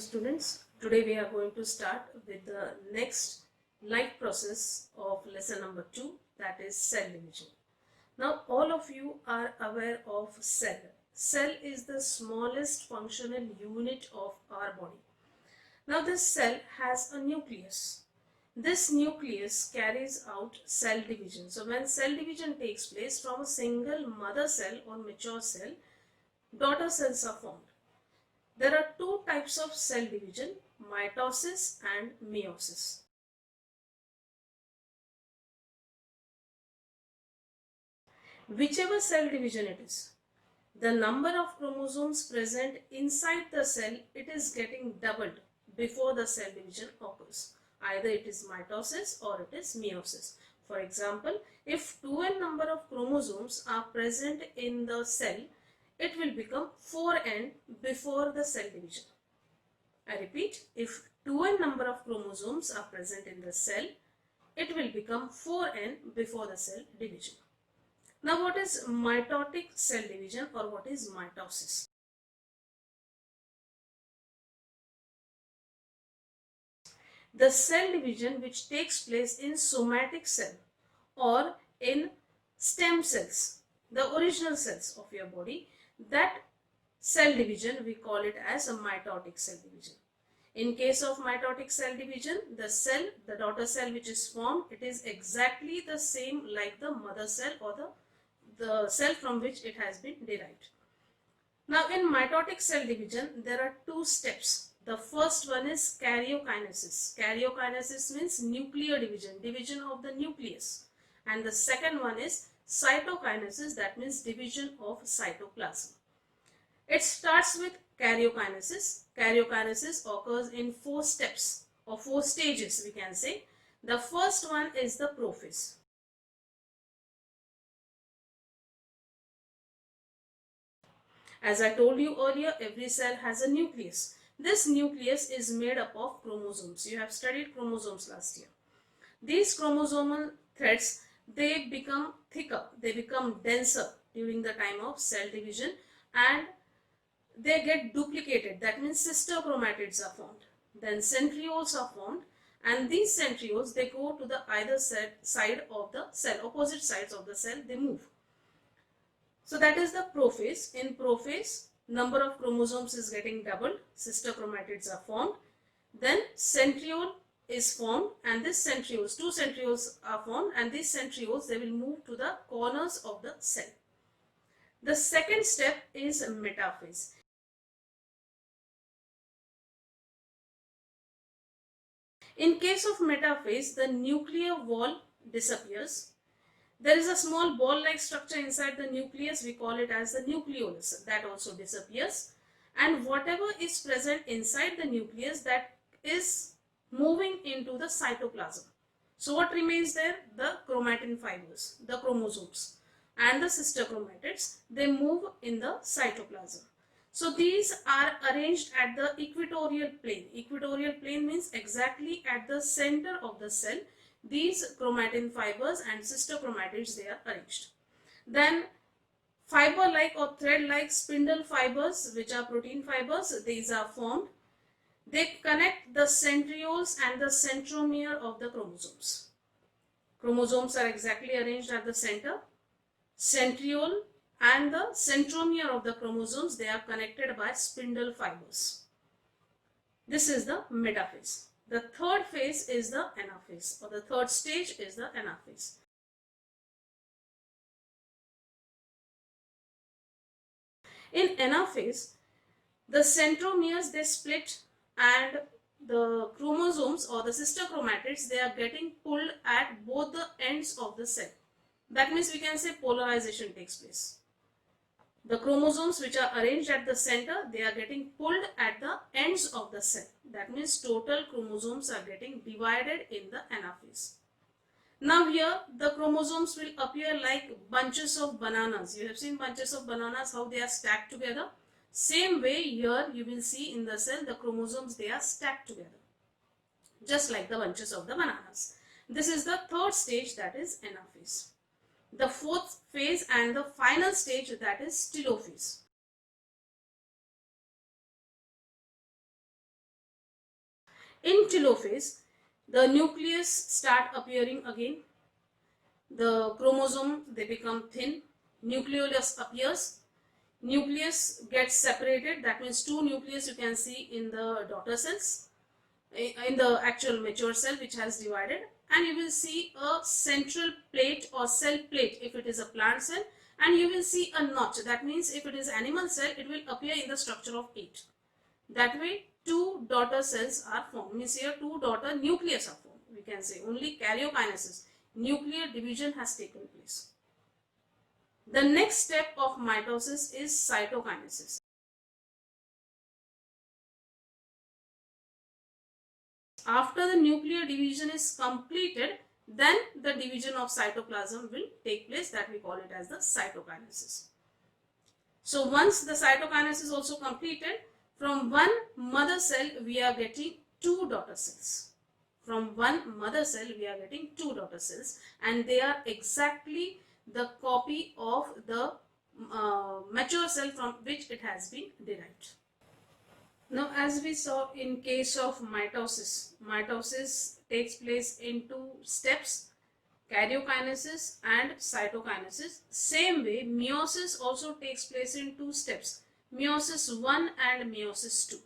students. Today we are going to start with the next life process of lesson number 2, that is cell division. Now all of you are aware of cell. Cell is the smallest functional unit of our body. Now this cell has a nucleus. This nucleus carries out cell division. So when cell division takes place from a single mother cell or mature cell, daughter cells are formed. There are two types of cell division, mitosis and meiosis. Whichever cell division it is, the number of chromosomes present inside the cell, it is getting doubled before the cell division occurs. Either it is mitosis or it is meiosis. For example, if 2n number of chromosomes are present in the cell, it will become 4n before the cell division. I repeat, if 2n number of chromosomes are present in the cell, it will become 4n before the cell division. Now what is mitotic cell division or what is mitosis? The cell division which takes place in somatic cell or in stem cells, the original cells of your body, that cell division we call it as a mitotic cell division. In case of mitotic cell division, the daughter cell which is formed, it is exactly the same like the mother cell or the cell from which it has been derived. Now in mitotic cell division, there are two steps. The first one is karyokinesis. Karyokinesis means nuclear division, division of the nucleus. And the second one is cytokinesis, that means division of cytoplasm. It starts with karyokinesis. Karyokinesis occurs in 4 steps or 4 stages we can say. The first one is the prophase. As I told you earlier, every cell has a nucleus. This nucleus is made up of chromosomes. You have studied chromosomes last year. These chromosomal threads, they become thicker, they become denser during the time of cell division and they get duplicated. That means sister chromatids are formed. Then centrioles are formed and these centrioles, they go to the either side of the cell, opposite sides of the cell, they move. So that is the prophase. In prophase, number of chromosomes is getting doubled, sister chromatids are formed. Then centriole is formed and this centrioles, 2 centrioles are formed and these centrioles, they will move to the corners of the cell. The second step is metaphase. In case of metaphase, the nuclear wall disappears. There is a small ball-like structure inside the nucleus. We call it as the nucleolus. That also disappears. And whatever is present inside the nucleus, that is moving into the cytoplasm. So what remains there? The chromatin fibers, the chromosomes and the sister chromatids, they move in the cytoplasm. So these are arranged at the equatorial plane. Equatorial plane means exactly at the center of the cell. These chromatin fibers and sister chromatids, they are arranged. Then fiber-like or thread-like spindle fibers, which are protein fibers, these are formed. They connect the centrioles and the centromere of the chromosomes. Chromosomes are exactly arranged at the center. Centriole and the centromere of the chromosomes, they are connected by spindle fibers. This is the metaphase. The third phase is the anaphase, or the third stage is the anaphase. In anaphase, the centromeres, they split and the chromosomes or the sister chromatids, they are getting pulled at both the ends of the cell. That means we can say polarization takes place. The chromosomes which are arranged at the center, they are getting pulled at the ends of the cell. That means total chromosomes are getting divided in the anaphase. Now here the chromosomes will appear like bunches of bananas. You have seen bunches of bananas, how they are stacked together. Same way here you will see in the cell the chromosomes, they are stacked together. Just like the bunches of the bananas. This is the third stage, that is anaphase. The fourth phase and the final stage, that is telophase. In telophase, the nucleus start appearing again. The chromosome, they become thin. Nucleolus appears. Nucleus gets separated. That means two nucleus you can see in the daughter cells, in the actual mature cell which has divided, and you will see a central plate or cell plate if it is a plant cell, and you will see a notch. That means if it is animal cell, it will appear in the structure of 8. That way two daughter cells are formed, means here two daughter nucleus are formed. We can say only karyokinesis, nuclear division has taken place. The next step of mitosis is cytokinesis. After the nuclear division is completed, then the division of cytoplasm will take place, that we call it as the cytokinesis. So once the cytokinesis is also completed, from one mother cell we are getting two daughter cells. From one mother cell we are getting two daughter cells, and they are exactly the copy of the mature cell from which it has been derived. Now, as we saw in case of mitosis, mitosis takes place in two steps, karyokinesis and cytokinesis. Same way, meiosis also takes place in two steps, meiosis 1 and meiosis 2.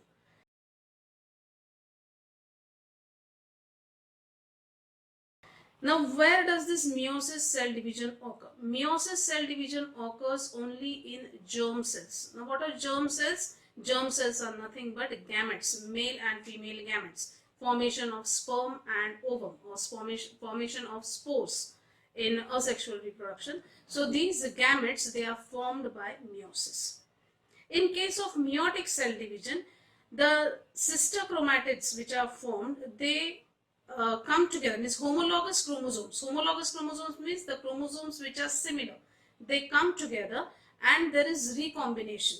Now, where does this meiosis cell division occur? Meiosis cell division occurs only in germ cells. Now, what are germ cells? Germ cells are nothing but gametes, male and female gametes, formation of sperm and ovum, or formation of spores in asexual reproduction. So, these gametes, they are formed by meiosis. In case of meiotic cell division, the sister chromatids which are formed, they come together, means homologous chromosomes. Homologous chromosomes means the chromosomes which are similar. They come together and there is recombination.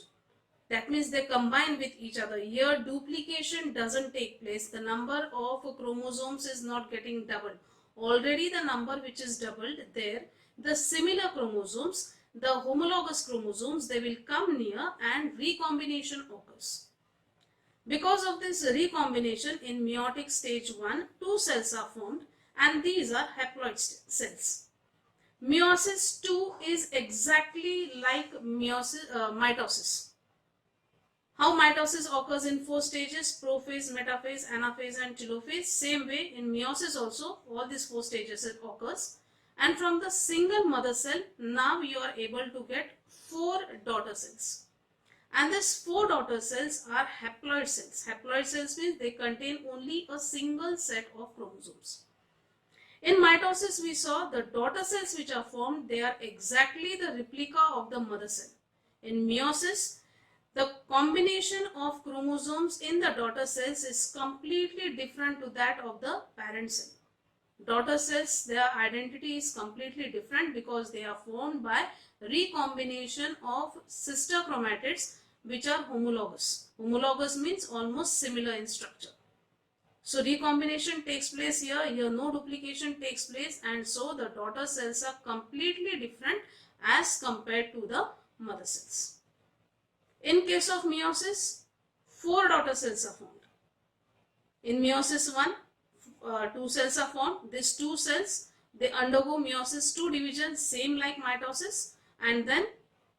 That means they combine with each other. Here duplication doesn't take place. The number of chromosomes is not getting doubled. Already the number which is doubled there, the similar chromosomes, the homologous chromosomes, they will come near and recombination occurs. Because of this recombination in meiotic stage 1, two cells are formed, and these are haploid cells. Meiosis 2 is exactly like mitosis. How mitosis occurs in 4 stages: prophase, metaphase, anaphase and telophase. Same way in meiosis also all these 4 stages it occurs. And from the single mother cell, now you are able to get 4 daughter cells. And these 4 daughter cells are haploid cells. Haploid cells means they contain only a single set of chromosomes. In mitosis, we saw the daughter cells which are formed, they are exactly the replica of the mother cell. In meiosis, the combination of chromosomes in the daughter cells is completely different to that of the parent cell. Daughter cells, their identity is completely different because they are formed by recombination of sister chromatids which are homologous. Homologous means almost similar in structure. So recombination takes place here, here no duplication takes place, and so the daughter cells are completely different as compared to the mother cells. In case of meiosis, 4 daughter cells are formed. In meiosis 1, 2 cells are formed. These 2 cells, they undergo meiosis 2 division, same like mitosis, and then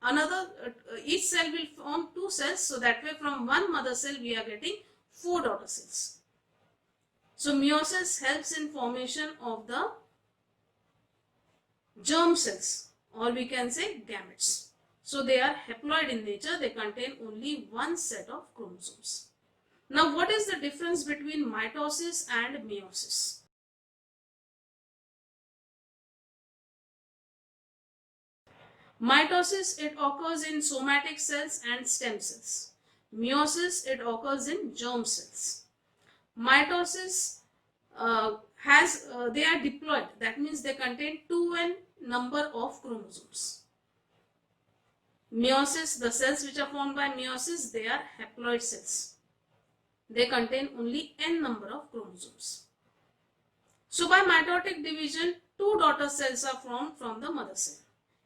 another each cell will form 2 cells, so that way from one mother cell we are getting 4 daughter cells. So meiosis helps in formation of the germ cells, or we can say gametes. So they are haploid in nature, they contain only one set of chromosomes. Now what is the difference between mitosis and meiosis? Mitosis, it occurs in somatic cells and stem cells. Meiosis, it occurs in germ cells. Mitosis they are diploid, that means they contain 2n number of chromosomes. Meiosis, the cells which are formed by meiosis, they are haploid cells. They contain only n number of chromosomes. So by mitotic division, 2 daughter cells are formed from the mother cell.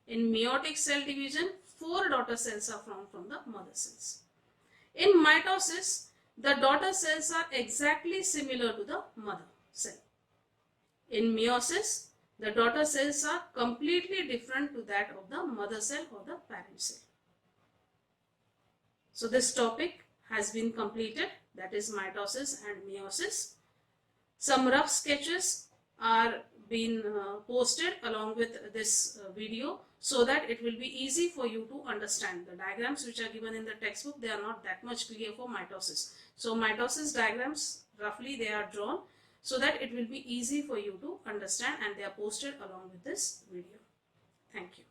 In meiotic cell division, 4 daughter cells are formed from the mother cells. In mitosis, the daughter cells are exactly similar to the mother cell. In meiosis, the daughter cells are completely different to that of the mother cell or the parent cell. So this topic has been completed, that is mitosis and meiosis. Some rough sketches are being posted along with this video so that it will be easy for you to understand. The diagrams which are given in the textbook, they are not that much clear for mitosis. So mitosis diagrams, roughly they are drawn so that it will be easy for you to understand, and they are posted along with this video. Thank you.